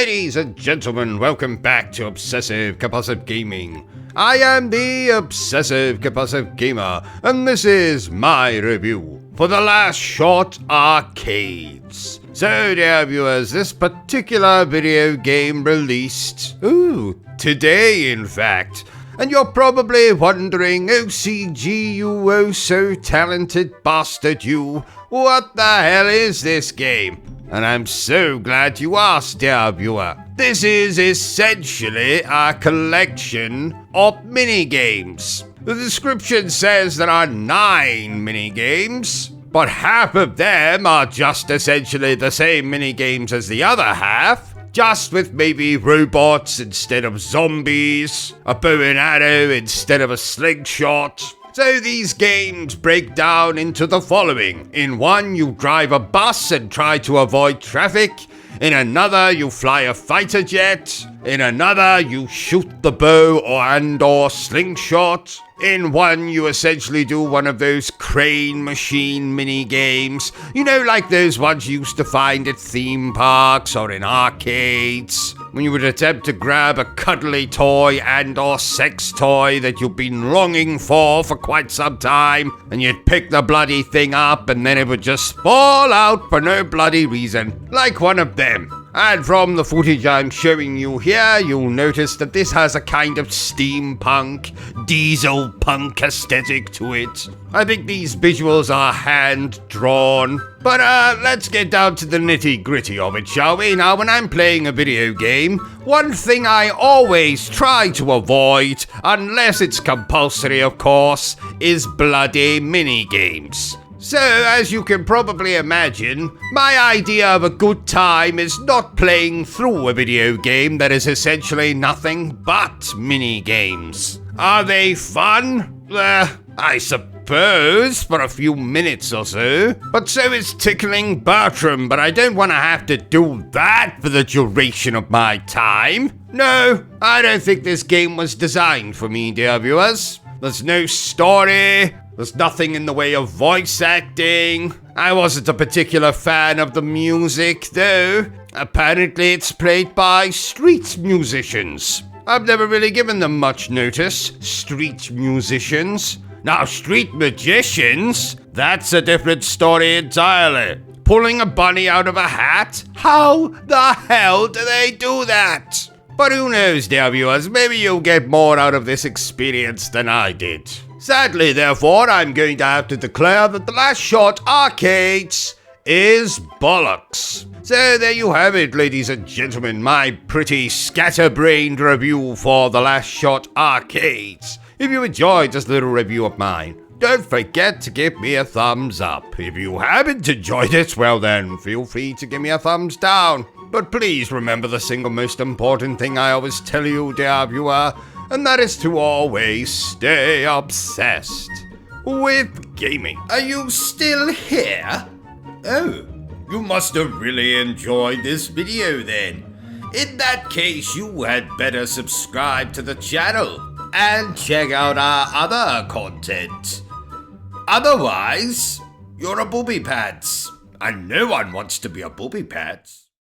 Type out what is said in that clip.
Ladies and gentlemen, welcome back to Obsessive Compulsive Gaming. I am the Obsessive Compulsive Gamer, and this is my review for The Last Shot Arcades. So, dear viewers, this particular video game released, today in fact. And you're probably wondering, OCG, you oh so talented bastard you, what the hell is this game? And I'm so glad you asked, dear viewer. This is essentially a collection of minigames. The description says there are 9 minigames, but half of them are just essentially the same minigames as the other half, just with maybe robots instead of zombies, a bow and arrow instead of a slingshot. So these games break down into the following. In one, you drive a bus and try to avoid traffic. In another, you fly a fighter jet. In another, you shoot the bow or slingshot. In one, you essentially do one of those crane machine mini games. You know, like those ones you used to find at theme parks or in arcades, when you would attempt to grab a cuddly toy or sex toy that you've been longing for quite some time, and you'd pick the bloody thing up and then it would just fall out for no bloody reason, like one of them. And from the footage I'm showing you here, you'll notice that this has a kind of steampunk, diesel punk aesthetic to it. I think these visuals are hand-drawn. But let's get down to the nitty-gritty of it, shall we? Now, when I'm playing a video game, one thing I always try to avoid, unless it's compulsory of course, is bloody mini-games. So, as you can probably imagine, my idea of a good time is not playing through a video game that is essentially nothing but mini-games. Are they fun? I suppose, for a few minutes or so. But so is tickling Bertrum, but I don't want to have to do that for the duration of my time. No, I don't think this game was designed for me, dear viewers. There's no story. There's nothing in the way of voice acting. I wasn't a particular fan of the music, though. Apparently it's played by street musicians. I've never really given them much notice, street musicians. Now, street magicians? That's a different story entirely. Pulling a bunny out of a hat? How the hell do they do that? But who knows, dear viewers, maybe you'll get more out of this experience than I did. Sadly, therefore, I'm going to have to declare that The Last Shot Arcades is bollocks. So there you have it, ladies and gentlemen, my pretty scatterbrained review for The Last Shot Arcades. If you enjoyed this little review of mine, don't forget to give me a thumbs up. If you haven't enjoyed it, well then, feel free to give me a thumbs down. But please remember the single most important thing I always tell you, dear viewer, and that is to always stay obsessed with gaming. Are you still here? Oh, you must have really enjoyed this video then. In that case, you had better subscribe to the channel and check out our other content. Otherwise, you're a booby pants, and no one wants to be a booby pants.